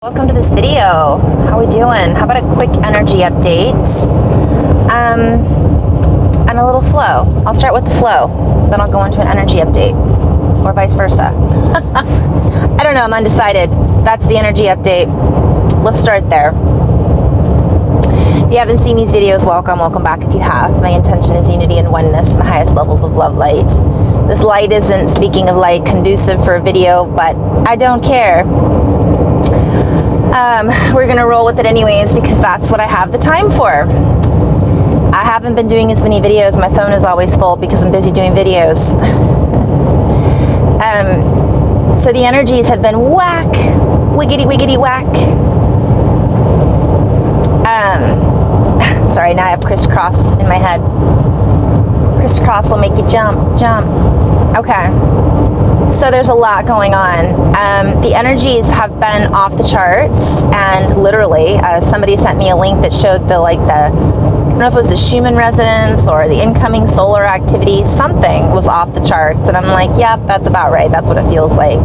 Welcome to this video. How we doing? How about a quick energy update and a little flow. I'll start with the flow, then I'll go into an energy update, or vice versa. I don't know, I'm undecided. That's the energy update. Let's start there. If you haven't seen these videos, welcome back if you have. My intention is unity and oneness in the highest levels of love light. This light isn't, speaking of light, conducive for a video, but I don't care. We're gonna roll with it anyways because that's what I have the time for. I haven't been doing as many videos. My phone is always full because I'm busy doing videos. So the energies have been whack, wiggity whack. Sorry, now I have crisscross in my head. Crisscross will make you jump. Okay. So there's a lot going on. The energies have been off the charts, and literally, somebody sent me a link that showed I don't know if it was the Schumann resonance or the incoming solar activity, something was off the charts, and I'm like, yep, that's about right. That's what it feels like.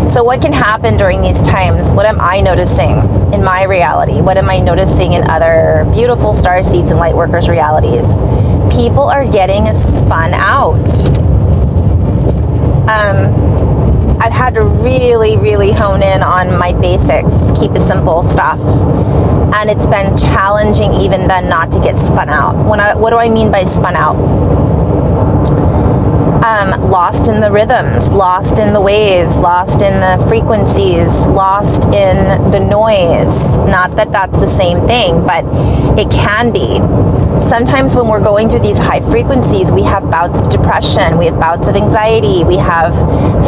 So what can happen during these times? What am I noticing in my reality? What am I noticing in other beautiful star seeds and light workers' realities? People are getting spun out. I've had to really hone in on my basics, keep it simple stuff. And it's been challenging even then not to get spun out. What do I mean by spun out? Lost in the rhythms, lost in the waves, lost in the frequencies, lost in the noise. Not that that's the same thing, but it can be. Sometimes when we're going through these high frequencies, we have bouts of depression, we have bouts of anxiety, we have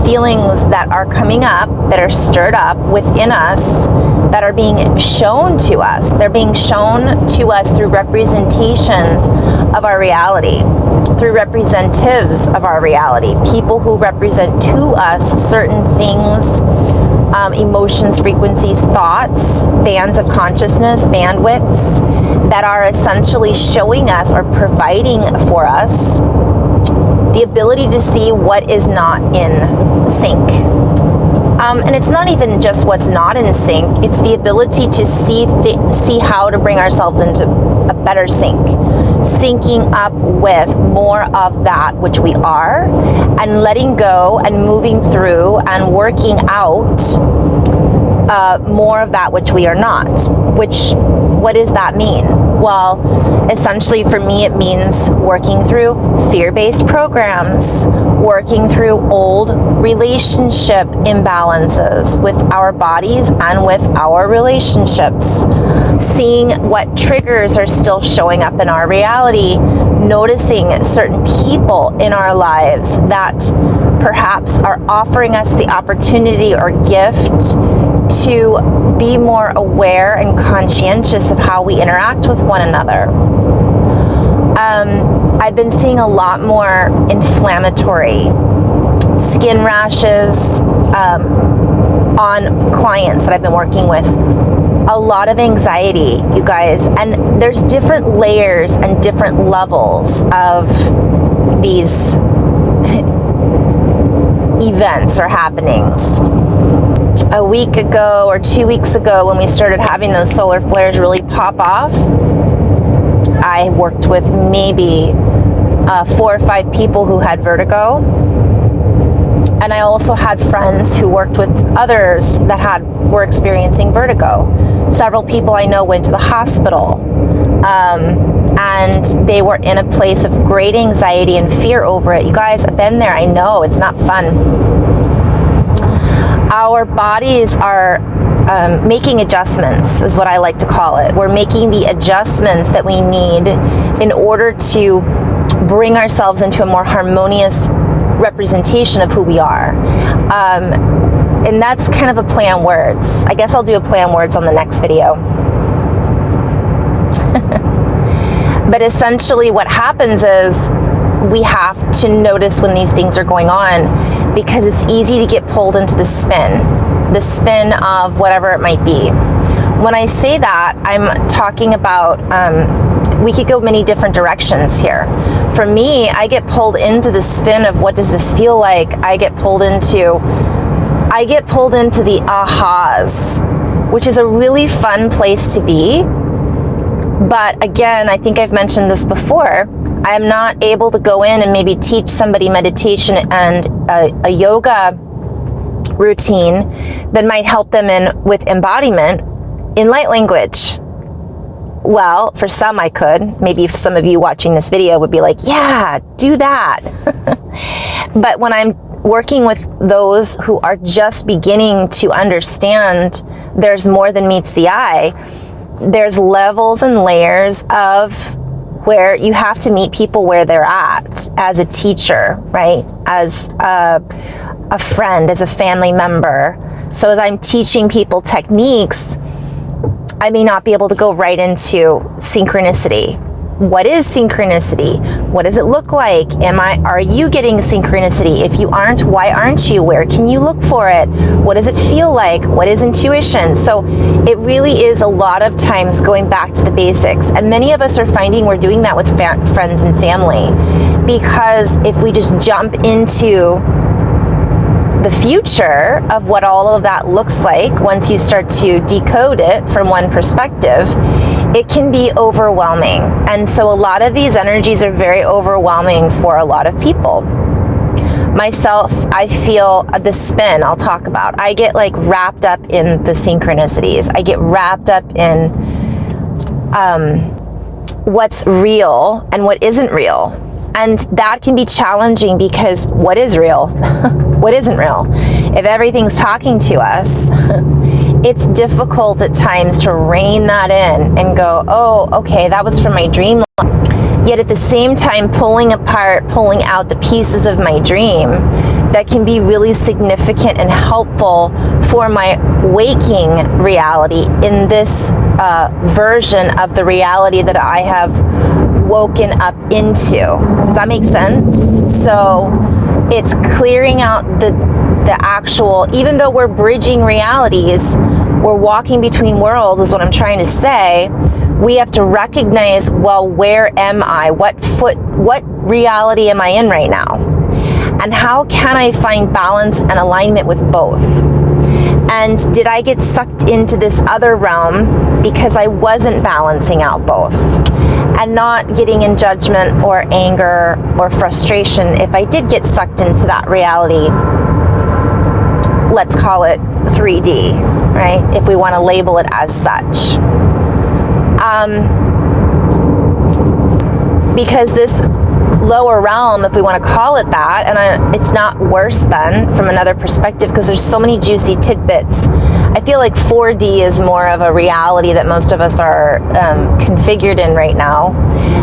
feelings that are coming up, that are stirred up within us, that are being shown to us. They're being shown to us through representations of our reality, through representatives of our reality, people who represent to us certain things, emotions, frequencies, thoughts, bands of consciousness, bandwidths that are essentially showing us or providing for us the ability to see what is not in sync. And it's not even just what's not in sync, it's the ability to see how to bring ourselves into a better sync, syncing up with more of that which we are, and letting go and moving through and working out more of that which we are not. What does that mean? Well, essentially for me it means working through fear-based programs, working through old relationship imbalances with our bodies and with our relationships, seeing what triggers are still showing up in our reality, noticing certain people in our lives that perhaps are offering us the opportunity or gift to be more aware and conscientious of how we interact with one another. I've been seeing a lot more inflammatory skin rashes on clients that I've been working with. A lot of anxiety, you guys, and there's different layers and different levels of these events or happenings. A week ago or 2 weeks ago, when we started having those solar flares really pop off, I worked with maybe 4 or 5 people who had vertigo. And I also had friends who worked with others that were experiencing vertigo. Several people I know went to the hospital. And they were in a place of great anxiety and fear over it. You guys, I've been there. I know it's not fun. Our bodies are making adjustments, is what I like to call it. We're making the adjustments that we need in order to bring ourselves into a more harmonious representation of who we are. And that's kind of a play on words. I guess I'll do a play on words on the next video. But essentially what happens is we have to notice when these things are going on, because it's easy to get pulled into the spin of whatever it might be. When I say that, I'm talking about, we could go many different directions here. For me, I get pulled into the spin of what does this feel like? I get pulled into the ahas which is a really fun place to be. But again, I think I've mentioned this before, I am not able to go in and maybe teach somebody meditation and a yoga routine that might help them with embodiment in light language. Well, for some I could. Maybe if some of you watching this video would be like, yeah, do that. But when I'm working with those who are just beginning to understand there's more than meets the eye, there's levels and layers of where you have to meet people where they're at as a teacher, right? As a friend, as a family member. So as I'm teaching people techniques, I may not be able to go right into synchronicity. What is synchronicity? What does it look like? Are you getting synchronicity? If you aren't, why aren't you? Where can you look for it? What does it feel like? What is intuition? So it really is a lot of times going back to the basics. And many of us are finding we're doing that with friends and family, because if we just jump into the future of what all of that looks like, once you start to decode it from one perspective, it can be overwhelming. And so a lot of these energies are very overwhelming for a lot of people. Myself, I feel the spin I'll talk about. I get like wrapped up in the synchronicities. I get wrapped up in what's real and what isn't real. And that can be challenging, because what is real? What isn't real? If everything's talking to us, it's difficult at times to rein that in and go, oh, okay, that was from my dream. Yet at the same time, pulling out the pieces of my dream that can be really significant and helpful for my waking reality in this version of the reality that I have woken up into. Does that make sense? So it's clearing out the actual, even though we're bridging realities, we're walking between worlds is what I'm trying to say. We have to recognize, well, where am I? What reality am I in right now? And how can I find balance and alignment with both? And did I get sucked into this other realm because I wasn't balancing out both? And not getting in judgment or anger or frustration if I did get sucked into that reality. Let's call it 3D, right? If we want to label it as such. Because this lower realm, if we want to call it that, and it's not worse than from another perspective, because there's so many juicy tidbits. I feel like 4D is more of a reality that most of us are configured in right now.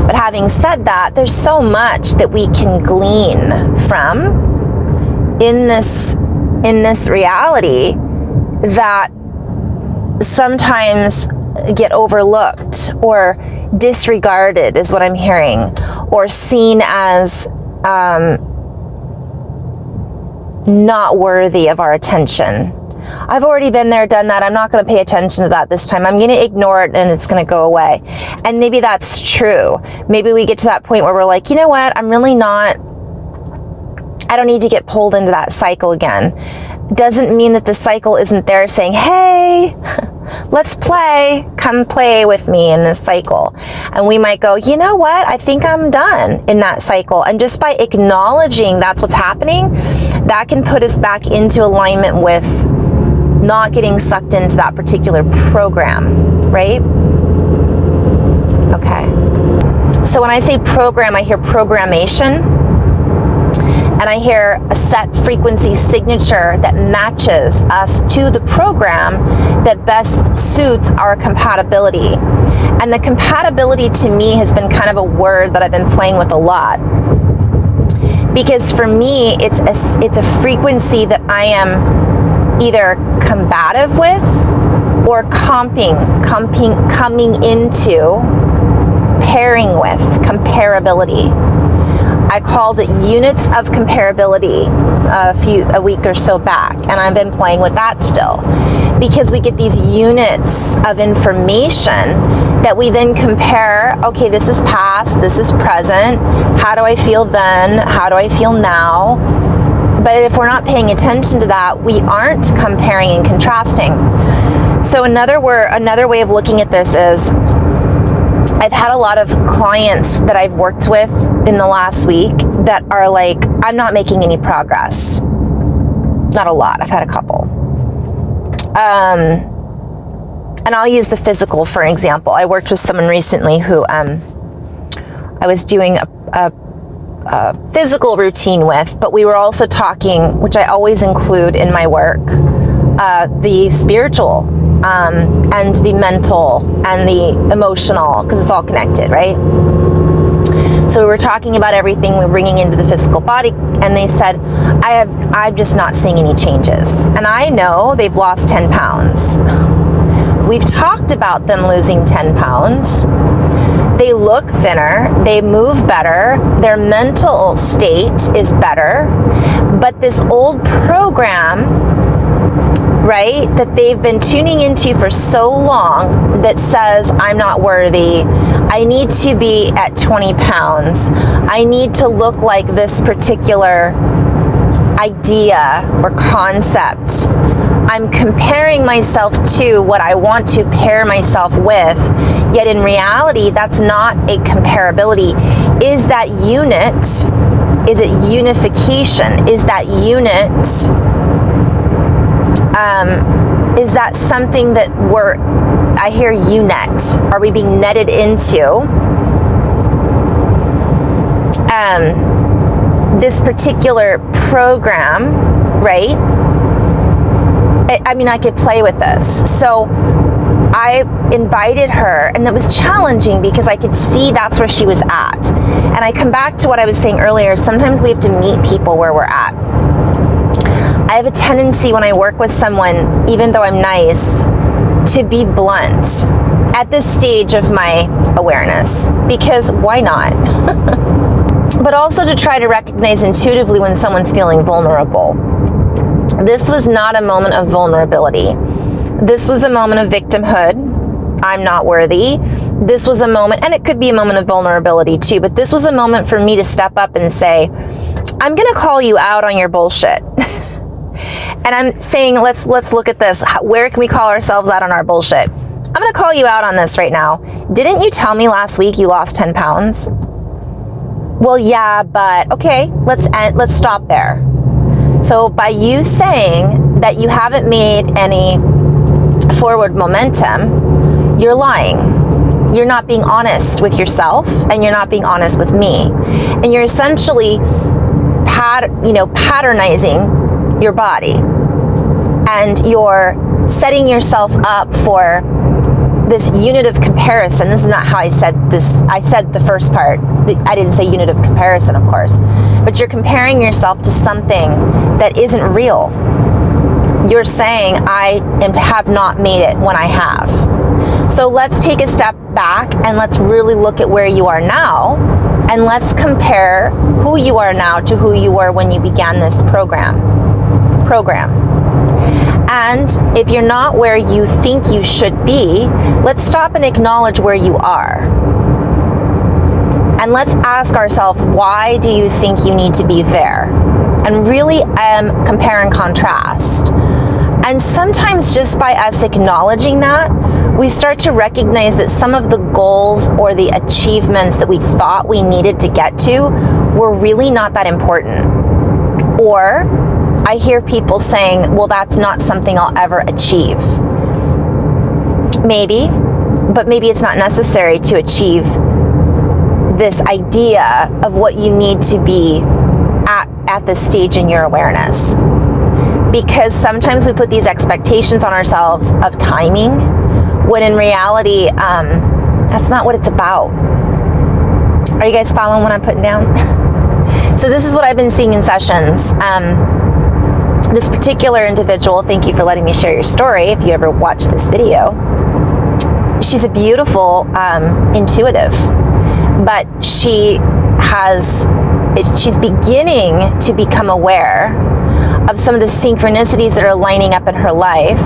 But having said that, there's so much that we can glean from in this reality that sometimes get overlooked or disregarded, is what I'm hearing, or seen as not worthy of our attention. I've already been there, done that. I'm not going to pay attention to that this time. I'm going to ignore it and it's going to go away. And maybe that's true. Maybe we get to that point where we're like, you know what? I don't need to get pulled into that cycle again. Doesn't mean that the cycle isn't there saying, hey, let's play. Come play with me in this cycle. And we might go, you know what? I think I'm done in that cycle. And just by acknowledging that's what's happening, that can put us back into alignment with not getting sucked into that particular program, right? Okay. So when I say program, I hear programmation. And I hear a set frequency signature that matches us to the program that best suits our compatibility. And the compatibility to me has been kind of a word that I've been playing with a lot. Because for me, it's a frequency that I am either combative with or coming into, pairing with, comparability. I called it units of comparability a week or so back, and I've been playing with that still, because we get these units of information that we then compare. Okay, this is past, this is present. How do I feel then? How do I feel now? But if we're not paying attention to that, we aren't comparing and contrasting. So another way of looking at this is, I've had a lot of clients that I've worked with in the last week that are like, I'm not making any progress. Not a lot. I've had a couple. And I'll use the physical for an example. I worked with someone recently who I was doing a physical routine with, but we were also talking, which I always include in my work, the spiritual and the mental and the emotional, because it's all connected, right? So we were talking about everything we're bringing into the physical body, and they said, I'm just not seeing any changes. And I know they've lost 10 pounds. We've talked about them losing 10 pounds. They look thinner, they move better, their mental state is better, but this old program, right, that they've been tuning into for so long that says, I'm not worthy, I need to be at 20 pounds, I need to look like this particular idea or concept. I'm comparing myself to what I want to pair myself with, yet in reality, that's not a comparability. Is that unit? Is it unification? Is that unit? Is that something that I hear UNET. Are we being netted into this particular program, right? I mean, I could play with this. So I invited her, and it was challenging because I could see that's where she was at. And I come back to what I was saying earlier. Sometimes we have to meet people where we're at. I have a tendency when I work with someone, even though I'm nice, to be blunt at this stage of my awareness, because why not? But also to try to recognize intuitively when someone's feeling vulnerable. This was not a moment of vulnerability. This was a moment of victimhood. I'm not worthy. This was a moment, and it could be a moment of vulnerability too, but this was a moment for me to step up and say, I'm going to call you out on your bullshit. And I'm saying, let's look at this. Where can we call ourselves out on our bullshit? I'm going to call you out on this right now. Didn't you tell me last week you lost 10 pounds? Well, yeah, but okay, let's stop there. So by you saying that you haven't made any forward momentum, you're lying. You're not being honest with yourself, and you're not being honest with me. And you're essentially patternizing your body, and you're setting yourself up for this unit of comparison. This is not how I said this. I said the first part. I didn't say unit of comparison, of course. But you're comparing yourself to something that isn't real. You're saying, I have not made it when I have. So let's take a step back and let's really look at where you are now, and let's compare who you are now to who you were when you began this program. And if you're not where you think you should be, let's stop and acknowledge where you are. And let's ask ourselves, why do you think you need to be there? And really compare and contrast. And sometimes just by us acknowledging that, we start to recognize that some of the goals or the achievements that we thought we needed to get to were really not that important. Or I hear people saying, well, that's not something I'll ever achieve. Maybe, but maybe it's not necessary to achieve this idea of what you need to be at this stage in your awareness. Because sometimes we put these expectations on ourselves of timing, when in reality, that's not what it's about. Are you guys following what I'm putting down? So this is what I've been seeing in sessions. This particular individual, thank you for letting me share your story if you ever watched this video. She's a beautiful intuitive, but she's beginning to become aware of some of the synchronicities that are lining up in her life,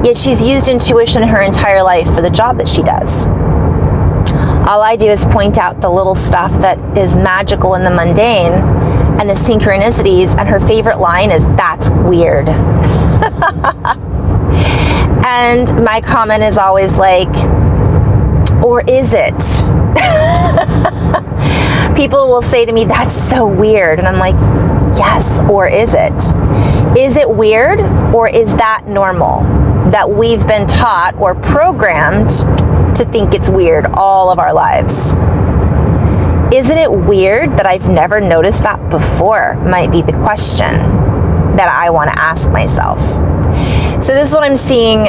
yet she's used intuition her entire life for the job that she does. All I do is point out the little stuff that is magical in the mundane and the synchronicities, and her favorite line is, that's weird. And my comment is always like, or is it? People will say to me, that's so weird. And I'm like, yes, or is it? Is it weird, or is that normal? That we've been taught or programmed to think it's weird all of our lives. Isn't it weird that I've never noticed that before? Might be the question that I want to ask myself. So this is what I'm seeing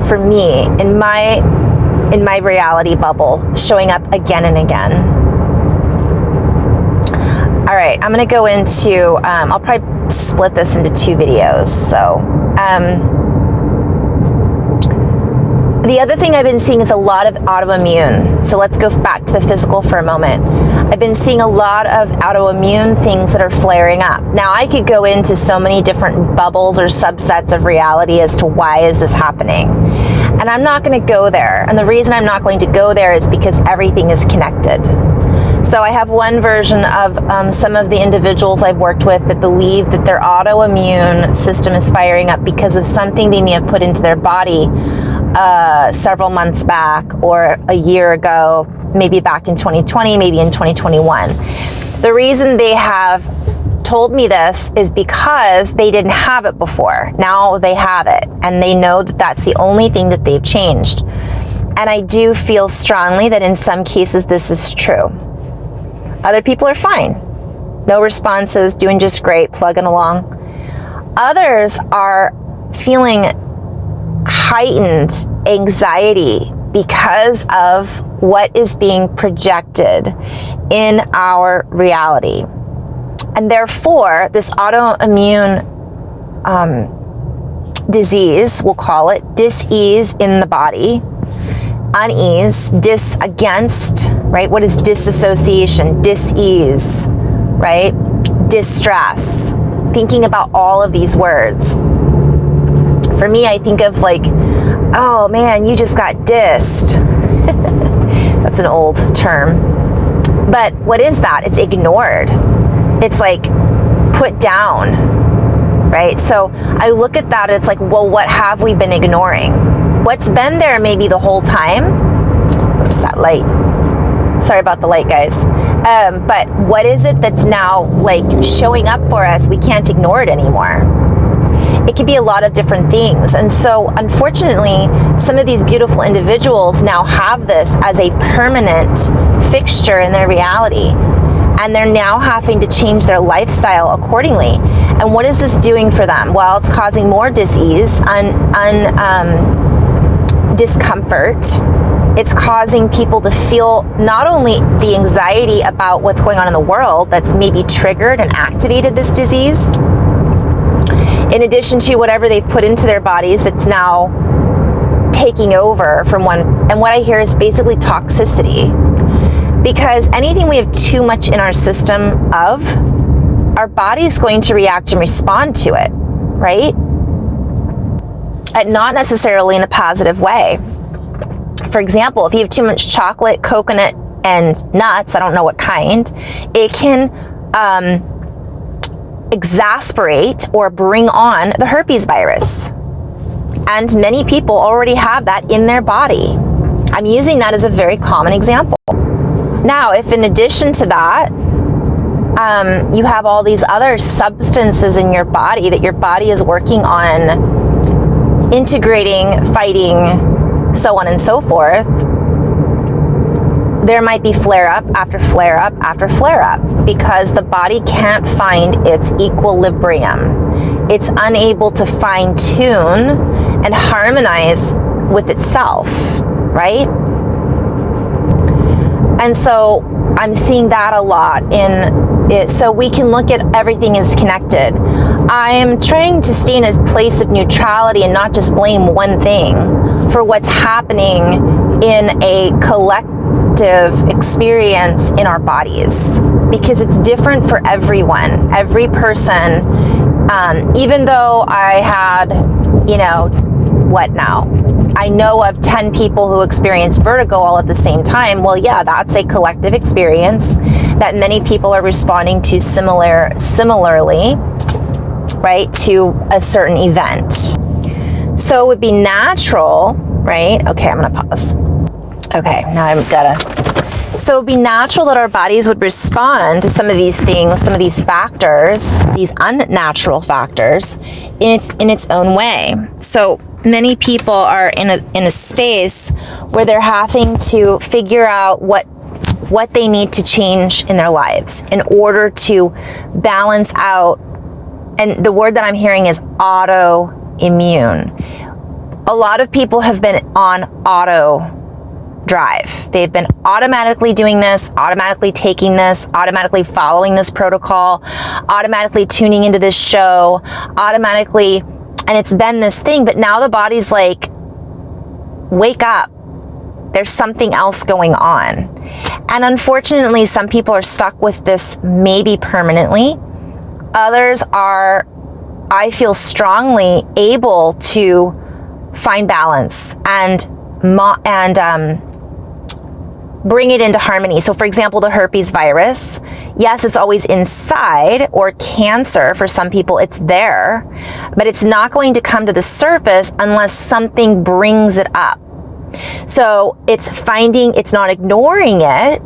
for me in my reality bubble, showing up again and again. All right, I'm going to go into, I'll probably split this into 2 videos. So the other thing I've been seeing is a lot of autoimmune. So let's go back to the physical for a moment. I've been seeing a lot of autoimmune things that are flaring up. Now, I could go into so many different bubbles or subsets of reality as to why is this happening. And I'm not going to go there. And the reason I'm not going to go there is because everything is connected. So I have one version of some of the individuals I've worked with that believe that their autoimmune system is firing up because of something they may have put into their body several months back, or a year ago, maybe back in 2020, maybe in 2021. The reason they have told me this is because they didn't have it before. Now they have it, and they know that that's the only thing that they've changed. And I do feel strongly that in some cases this is true. Other people are fine. No responses, doing just great, plugging along. Others are feeling heightened anxiety because of what is being projected in our reality. And therefore, this autoimmune disease, we'll call it, dis-ease in the body, unease, dis-against, right? What is disassociation? Dis-ease, right? Distress. Thinking about all of these words. For me, I think of like, oh man, you just got dissed. That's an old term. But what is that? It's ignored. It's like put down, right? So I look at that, it's like, well, what have we been ignoring? What's been there maybe the whole time? Where's that light? Sorry about the light, guys. But what is it that's now like showing up for us? We can't ignore it anymore. It could be a lot of different things. And so unfortunately, some of these beautiful individuals now have this as a permanent fixture in their reality. And they're now having to change their lifestyle accordingly. And what is this doing for them? Well, it's causing more dis-ease, discomfort. It's causing people to feel not only the anxiety about what's going on in the world that's maybe triggered and activated this disease, in addition to whatever they've put into their bodies that's now taking over from one. And what I hear is basically toxicity. Because anything we have too much in our system of, our body is going to react and respond to it, right? And not necessarily in a positive way. For example, if you have too much chocolate, coconut, and nuts, I don't know what kind, it can exasperate or bring on the herpes virus. And many people already have that in their body. I'm using that as a very common example. Now, if in addition to that, you have all these other substances in your body that your body is working on integrating, fighting, so on and so forth, there might be flare up after flare up after flare up because the body can't find its equilibrium. It's unable to fine tune and harmonize with itself, right? And so I'm seeing that a lot in it. So we can look at everything as connected. I am trying to stay in a place of neutrality and not just blame one thing for what's happening in a collective experience in our bodies, because it's different for everyone, every person. Even though I had, I know of 10 people who experienced vertigo all at the same time. Well, yeah, that's a collective experience that many people are responding to similarly, right, to a certain event. So it would be natural, right? Okay, I'm gonna pause. Okay, now I've gotta. So it would be natural that our bodies would respond to some of these things, some of these factors, these unnatural factors, in its own way. So many people are in a space where they're having to figure out what they need to change in their lives in order to balance out. And the word that I'm hearing is autoimmune. A lot of people have been on auto drive. They've been automatically doing this, automatically taking this, automatically following this protocol, automatically tuning into this show, automatically, and it's been this thing, but now the body's like, wake up. There's something else going on. And unfortunately, some people are stuck with this maybe permanently. Others are, I feel strongly, able to find balance and bring it into harmony. So for example, the herpes virus, yes, it's always inside, or cancer, for some people it's there, but it's not going to come to the surface unless something brings it up. So it's not ignoring it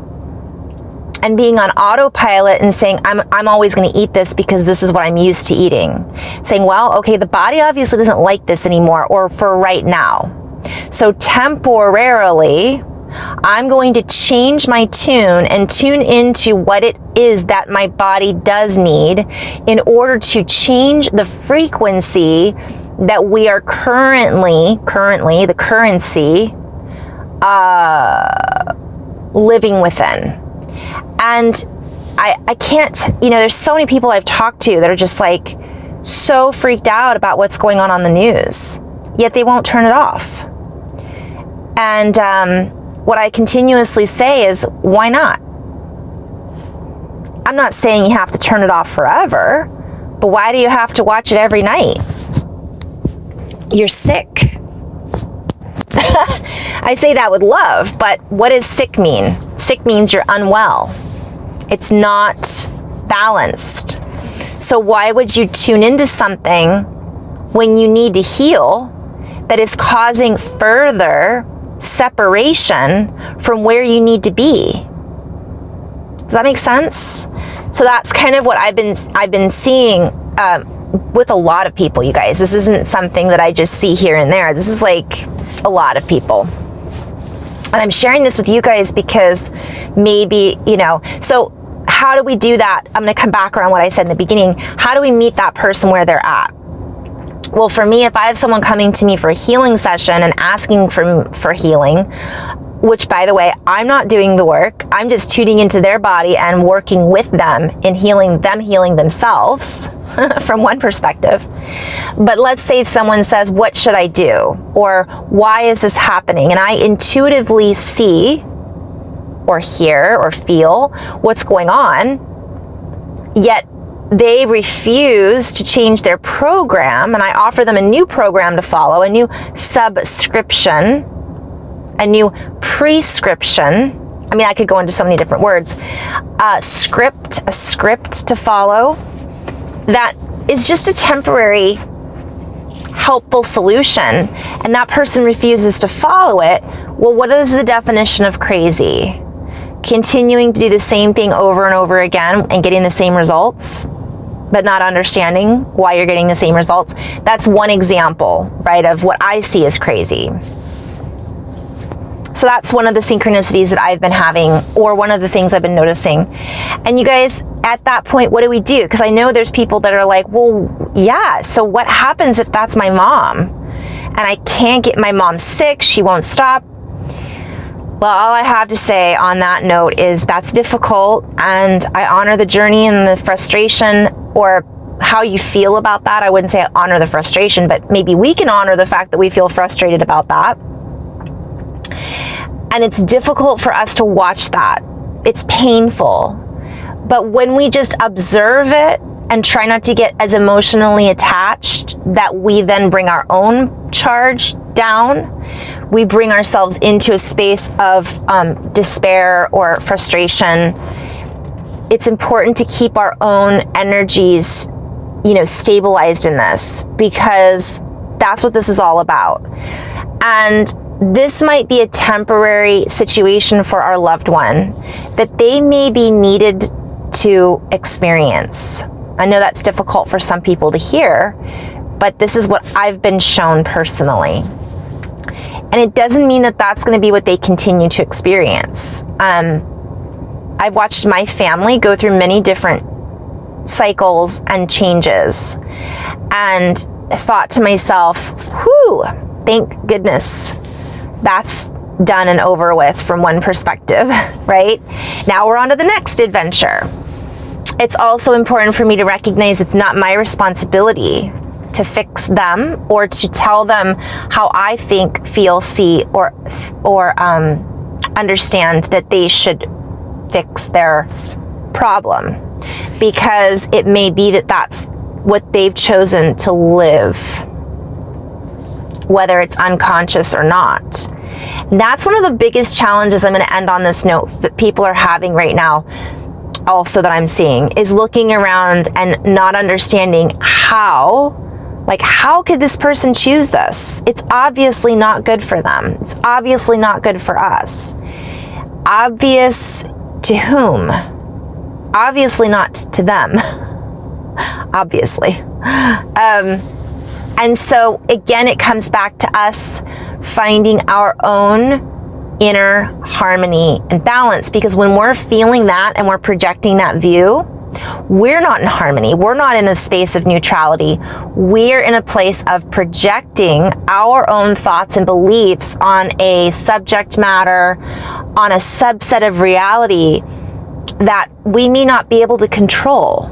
and being on autopilot and saying, I'm always going to eat this because this is what I'm used to eating. Saying, well, okay, the body obviously doesn't like this anymore, or for right now. So temporarily, I'm going to change my tune and tune into what it is that my body does need in order to change the frequency that we are currently the currency, living within. And I can't, there's so many people I've talked to that are just like so freaked out about what's going on the news, yet they won't turn it off. And what I continuously say is, why not? I'm not saying you have to turn it off forever, but why do you have to watch it every night? You're sick. I say that with love, but what does sick mean? Sick means you're unwell. It's not balanced. So why would you tune into something when you need to heal that is causing further separation from where you need to be? Does that make sense? So that's kind of what I've been seeing with a lot of people, you guys. This isn't something that I just see here and there. This is like a lot of people. And I'm sharing this with you guys because maybe, so how do we do that? I'm going to come back around what I said in the beginning. How do we meet that person where they're at? Well, for me, if I have someone coming to me for a healing session and asking for healing, which, by the way, I'm not doing the work. I'm just tuning into their body and working with them in healing themselves from one perspective. But let's say someone says, what should I do? Or why is this happening? And I intuitively see or hear or feel what's going on, yet they refuse to change their program, and I offer them a new program to follow, a new subscription, a new prescription. I mean, I could go into so many different words. A script to follow that is just a temporary helpful solution, and that person refuses to follow it. Well, what is the definition of crazy? Continuing to do the same thing over and over again and getting the same results, but not understanding why you're getting the same results. That's one example, right, of what I see as crazy. So that's one of the synchronicities that I've been having, or one of the things I've been noticing. And you guys, at that point, what do we do? Because I know there's people that are like, well, yeah, so what happens if that's my mom? And I can't get my mom sick, she won't stop. Well, all I have to say on that note is that's difficult, and I honor the journey and the frustration, or how you feel about that. I wouldn't say I honor the frustration, but maybe we can honor the fact that we feel frustrated about that. And it's difficult for us to watch that. It's painful. But when we just observe it and try not to get as emotionally attached that we then bring our own charge down, we bring ourselves into a space of despair or frustration. It's important to keep our own energies, stabilized in this, because That's what this is all about. And this might be a temporary situation for our loved one that they may be needed to experience. I know that's difficult for some people to hear, but this is what I've been shown personally. And it doesn't mean that that's going to be what they continue to experience. I've watched my family go through many different cycles and changes and thought to myself, whew, thank goodness that's done and over with from one perspective, right? Now we're on to the next adventure. It's also important for me to recognize it's not my responsibility to fix them or to tell them how I think, feel, see, or understand that they should fix their problem, because it may be that that's what they've chosen to live, whether it's unconscious or not. And that's one of the biggest challenges, I'm going to end on this note, that people are having right now, also that I'm seeing, is looking around and not understanding how could this person choose this? It's obviously not good for them. It's obviously not good for us. Obvious to whom? Obviously not to them. Obviously. And so again, it comes back to us finding our own inner harmony and balance, because when we're feeling that and we're projecting that view, we're not in harmony. We're not in a space of neutrality. We're in a place of projecting our own thoughts and beliefs on a subject matter, on a subset of reality that we may not be able to control.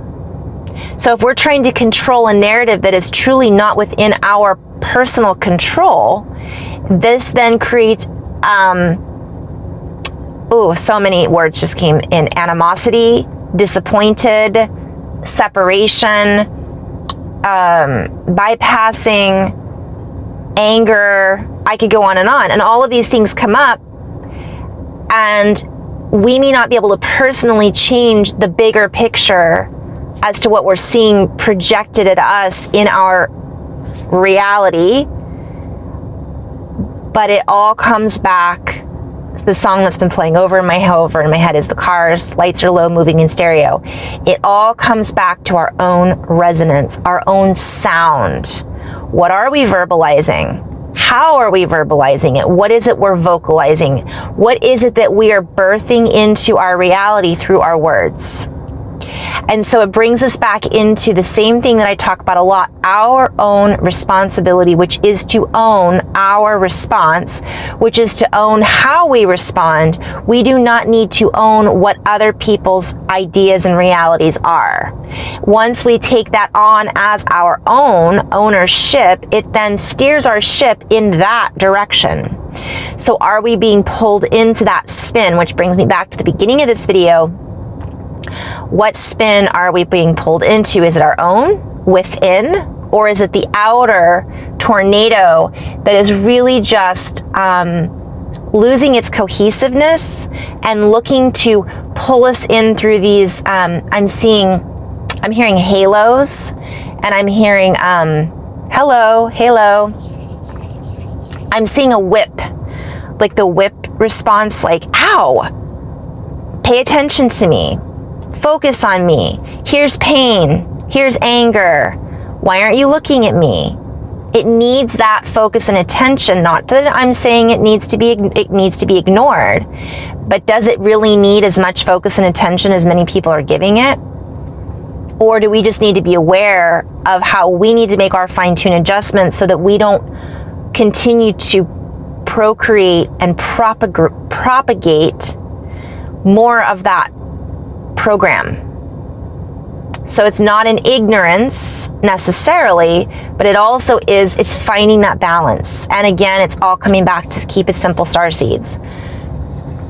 So if we're trying to control a narrative that is truly not within our personal control, this then creates, so many words just came in: animosity, disappointed, separation, bypassing, anger. I could go on. And all of these things come up, and we may not be able to personally change the bigger picture as to what we're seeing projected at us in our reality, but it all comes back. The song that's been playing over in my head is The Cars, Lights Are Low, moving in stereo. It all comes back to our own resonance, our own sound. What are we verbalizing? How are we verbalizing it? What is it we're vocalizing? What is it that we are birthing into our reality through our words? And so it brings us back into the same thing that I talk about a lot, our own responsibility, which is to own our response, which is to own how we respond. We do not need to own what other people's ideas and realities are. Once we take that on as our own ownership, it then steers our ship in that direction. So are we being pulled into that spin, which brings me back to the beginning of this video. What spin are we being pulled into? Is it our own within, or is it the outer tornado that is really just losing its cohesiveness and looking to pull us in through these? I'm hearing halos, and I'm hearing halo. I'm seeing a whip, like the whip response, like ow, pay attention to me. Focus on me. Here's pain. Here's anger. Why aren't you looking at me? It needs that focus and attention. Not that I'm saying it needs to be ignored, but does it really need as much focus and attention as many people are giving it? Or do we just need to be aware of how we need to make our fine-tune adjustments so that we don't continue to procreate and propagate more of that program? So it's not an ignorance necessarily, but it also is, it's finding that balance. And again, it's all coming back to keep it simple, starseeds.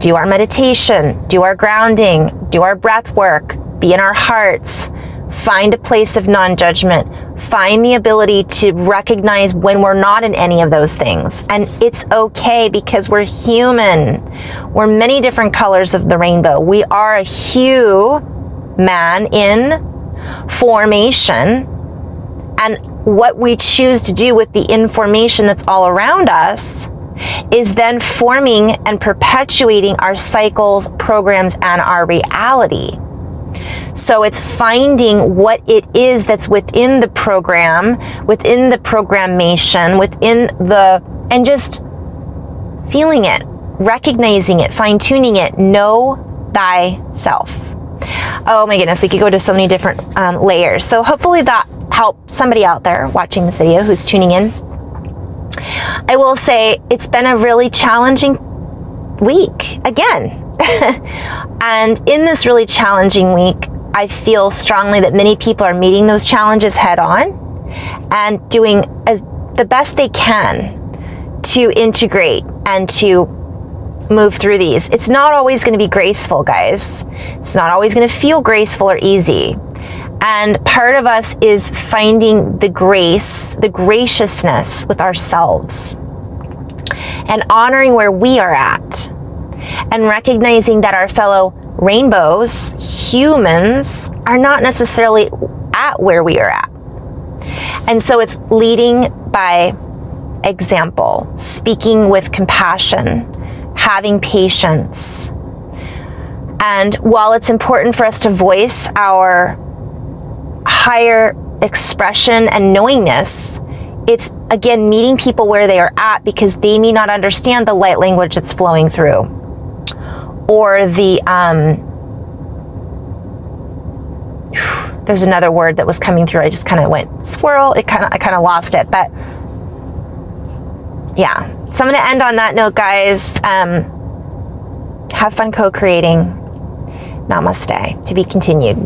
Do our meditation, do our grounding, do our breath work, be in our hearts, find a place of non-judgment, find the ability to recognize when we're not in any of those things. And it's okay, because we're human. We're many different colors of the rainbow. We are a hue man in formation, and what we choose to do with the information that's all around us is then forming and perpetuating our cycles, programs, and our reality. So it's finding what it is that's within the program, within the programmation, and just feeling it, recognizing it, fine-tuning it. Know thyself. Oh my goodness, we could go to so many different layers. So hopefully that helped somebody out there watching this video who's tuning in. I will say it's been a really challenging week again. And in this really challenging week, I feel strongly that many people are meeting those challenges head on and doing the best they can to integrate and to move through these. It's not always going to be graceful, guys. It's not always going to feel graceful or easy. And part of us is finding the grace, the graciousness with ourselves and honoring where we are at and recognizing that our fellow rainbows, humans, are not necessarily at where we are at. And so it's leading by example, speaking with compassion, having patience. And while it's important for us to voice our higher expression and knowingness, it's again meeting people where they are at because they may not understand the light language that's flowing through, or the there's another word that was coming through. I just kind of went squirrel. I kind of lost it, but yeah. So I'm going to end on that note, guys. Have fun co-creating. Namaste. To be continued.